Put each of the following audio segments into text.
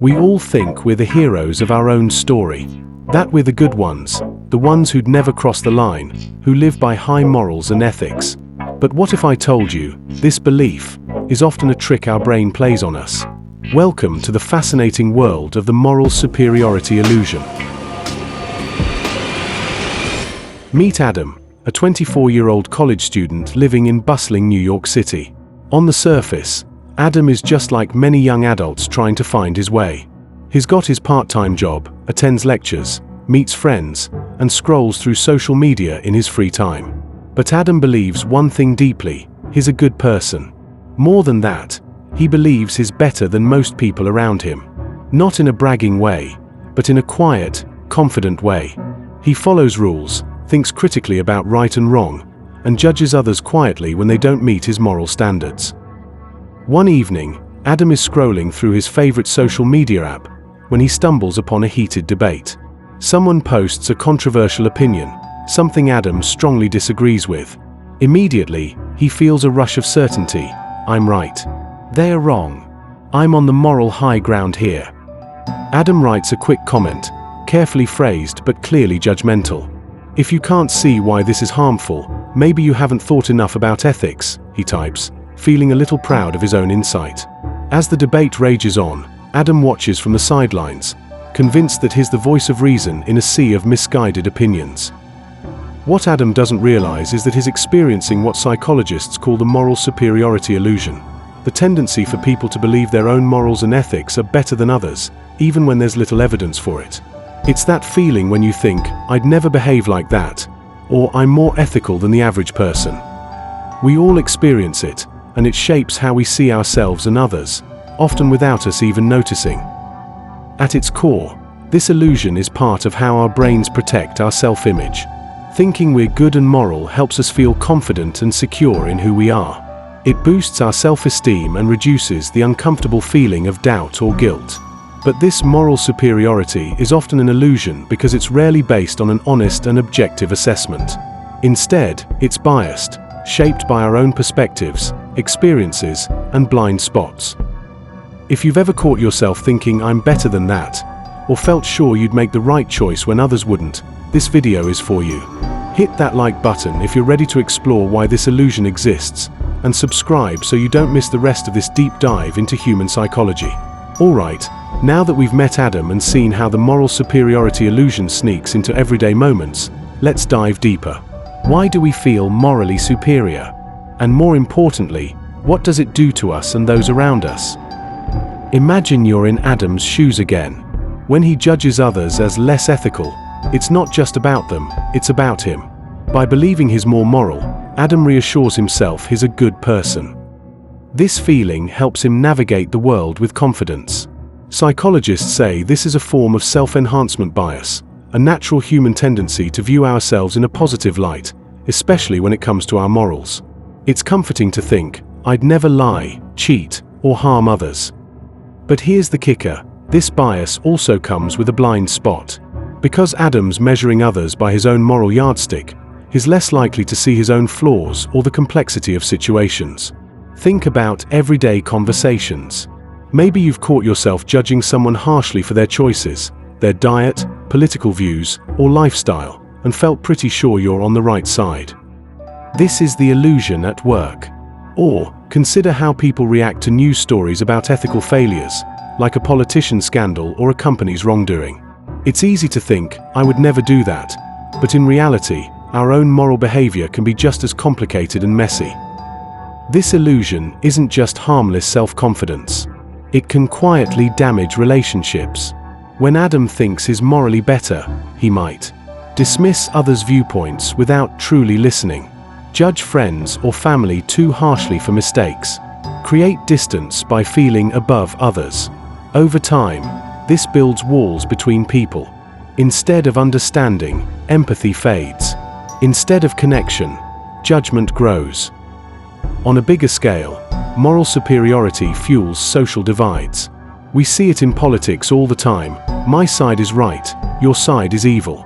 We all think we're the heroes of our own story, that we're the good ones, the ones who'd never cross the line, who live by high morals and ethics. But what if I told you, this belief is often a trick our brain plays on us? Welcome to the fascinating world of the moral superiority illusion. Meet Adam, a 24-year-old college student living in bustling New York City. On the surface, Adam is just like many young adults trying to find his way. He's got his part-time job, attends lectures, meets friends, and scrolls through social media in his free time. But Adam believes one thing deeply: he's a good person. More than that, he believes he's better than most people around him. Not in a bragging way, but in a quiet, confident way. He follows rules, thinks critically about right and wrong, and judges others quietly when they don't meet his moral standards. One evening, Adam is scrolling through his favorite social media app when he stumbles upon a heated debate. Someone posts a controversial opinion, something Adam strongly disagrees with. Immediately, he feels a rush of certainty. I'm right. They're wrong. I'm on the moral high ground here. Adam writes a quick comment, carefully phrased but clearly judgmental. If you can't see why this is harmful, maybe you haven't thought enough about ethics, he types, feeling a little proud of his own insight. As the debate rages on, Adam watches from the sidelines, convinced that he's the voice of reason in a sea of misguided opinions. What Adam doesn't realize is that he's experiencing what psychologists call the moral superiority illusion, the tendency for people to believe their own morals and ethics are better than others, even when there's little evidence for it. It's that feeling when you think, I'd never behave like that, or I'm more ethical than the average person. We all experience it, and it shapes how we see ourselves and others, often without us even noticing. At its core, this illusion is part of how our brains protect our self-image. Thinking we're good and moral helps us feel confident and secure in who we are. It boosts our self-esteem and reduces the uncomfortable feeling of doubt or guilt. But this moral superiority is often an illusion because it's rarely based on an honest and objective assessment. Instead, it's biased, shaped by our own perspectives, experiences, and blind spots. If you've ever caught yourself thinking I'm better than that, or felt sure you'd make the right choice when others wouldn't, this video is for you. Hit that like button if you're ready to explore why this illusion exists, and subscribe so you don't miss the rest of this deep dive into human psychology. Alright, now that we've met Adam and seen how the moral superiority illusion sneaks into everyday moments, let's dive deeper. Why do we feel morally superior? And more importantly, what does it do to us and those around us? Imagine you're in Adam's shoes again. When he judges others as less ethical, it's not just about them, it's about him. By believing he's more moral, Adam reassures himself he's a good person. This feeling helps him navigate the world with confidence. Psychologists say this is a form of self-enhancement bias, a natural human tendency to view ourselves in a positive light, especially when it comes to our morals. It's comforting to think, I'd never lie, cheat, or harm others. But here's the kicker: this bias also comes with a blind spot. Because Adam's measuring others by his own moral yardstick, he's less likely to see his own flaws or the complexity of situations. Think about everyday conversations. Maybe you've caught yourself judging someone harshly for their choices, their diet, political views, or lifestyle, and felt pretty sure you're on the right side. This is the illusion at work. Or, consider how people react to news stories about ethical failures, like a politician's scandal or a company's wrongdoing. It's easy to think, I would never do that, but in reality, our own moral behavior can be just as complicated and messy. This illusion isn't just harmless self-confidence. It can quietly damage relationships. When Adam thinks he's morally better, he might dismiss others' viewpoints without truly listening, judge friends or family too harshly for mistakes, create distance by feeling above others. Over time, this builds walls between people. Instead of understanding, empathy fades. Instead of connection, judgment grows. On a bigger scale, moral superiority fuels social divides. We see it in politics all the time: my side is right, your side is evil.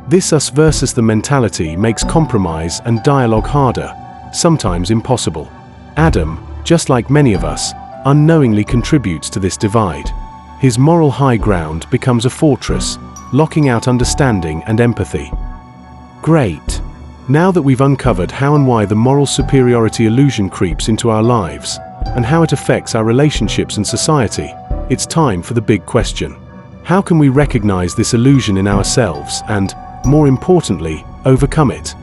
This us versus them mentality makes compromise and dialogue harder, sometimes impossible. Adam, just like many of us, unknowingly contributes to this divide. His moral high ground becomes a fortress, locking out understanding and empathy. Great! Now that we've uncovered how and why the moral superiority illusion creeps into our lives, and how it affects our relationships and society, it's time for the big question. How can we recognize this illusion in ourselves and, more importantly, overcome it?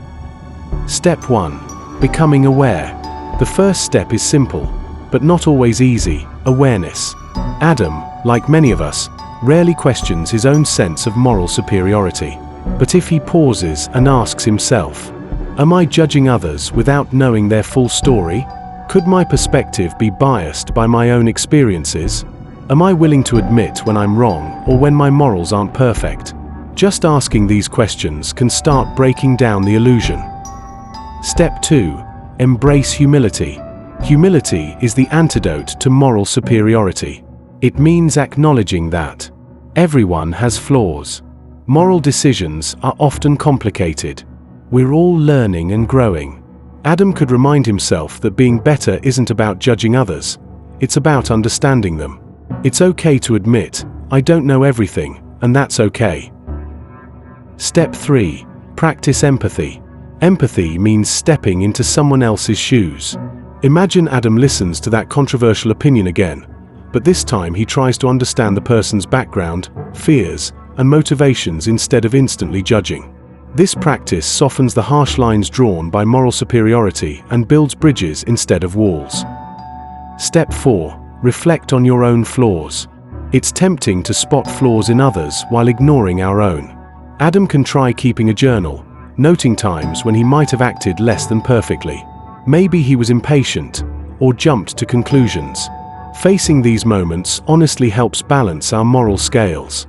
Step 1. Becoming aware. The first step is simple, but not always easy: awareness. Adam, like many of us, rarely questions his own sense of moral superiority. But if he pauses and asks himself, "Am I judging others without knowing their full story? Could my perspective be biased by my own experiences? Am I willing to admit when I'm wrong or when my morals aren't perfect?" Just asking these questions can start breaking down the illusion. Step 2. Embrace humility. Humility is the antidote to moral superiority. It means acknowledging that everyone has flaws. Moral decisions are often complicated. We're all learning and growing. Adam could remind himself that being better isn't about judging others, it's about understanding them. It's okay to admit, "I don't know everything," and that's okay. Step 3. Practice empathy. Empathy means stepping into someone else's shoes. Imagine Adam listens to that controversial opinion again, but this time he tries to understand the person's background, fears, and motivations instead of instantly judging. This practice softens the harsh lines drawn by moral superiority and builds bridges instead of walls. Step 4. Reflect on your own flaws. It's tempting to spot flaws in others while ignoring our own. Adam can try keeping a journal, noting times when he might have acted less than perfectly. Maybe he was impatient or jumped to conclusions. Facing these moments honestly helps balance our moral scales.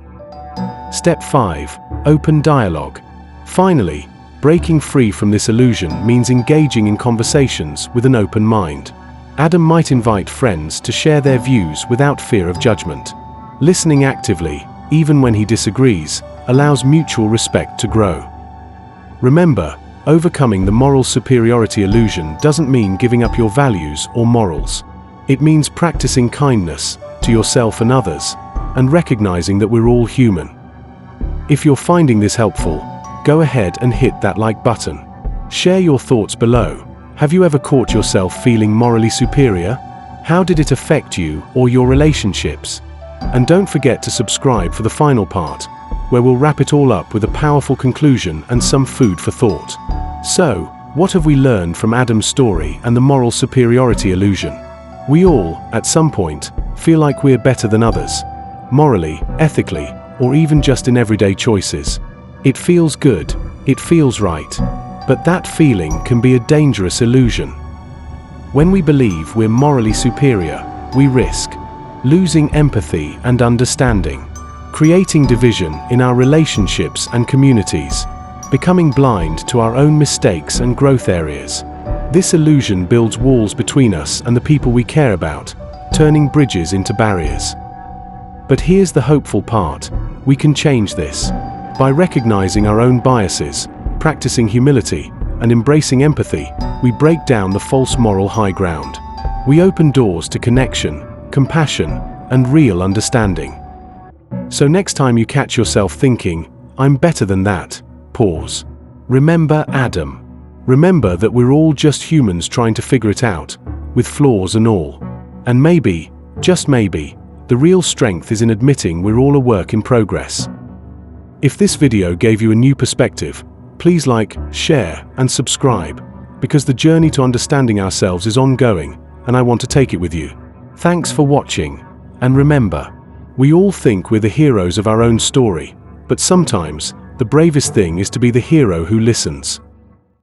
Step 5. Open dialogue. Finally, breaking free from this illusion means engaging in conversations with an open mind. Adam might invite friends to share their views without fear of judgment. Listening actively, even when he disagrees, allows mutual respect to grow. Remember, overcoming the moral superiority illusion doesn't mean giving up your values or morals. It means practicing kindness to yourself and others, and recognizing that we're all human. If you're finding this helpful, go ahead and hit that like button. Share your thoughts below. Have you ever caught yourself feeling morally superior? How did it affect you or your relationships? And don't forget to subscribe for the final part, where we'll wrap it all up with a powerful conclusion and some food for thought. So, what have we learned from Adam's story and the moral superiority illusion? We all, at some point, feel like we're better than others, morally, ethically, or even just in everyday choices. It feels good, it feels right, but that feeling can be a dangerous illusion. When we believe we're morally superior, we risk losing empathy and understanding, creating division in our relationships and communities, becoming blind to our own mistakes and growth areas. This illusion builds walls between us and the people we care about, turning bridges into barriers. But here's the hopeful part: we can change this. By recognizing our own biases, practicing humility, and embracing empathy, we break down the false moral high ground. We open doors to connection, compassion, and real understanding. So next time you catch yourself thinking, "I'm better than that," pause. Remember Adam. Remember that we're all just humans trying to figure it out, with flaws and all. And maybe, just maybe, the real strength is in admitting we're all a work in progress. If this video gave you a new perspective, please like, share, and subscribe, because the journey to understanding ourselves is ongoing, and I want to take it with you. Thanks for watching, and remember, we all think we're the heroes of our own story, but sometimes, the bravest thing is to be the hero who listens.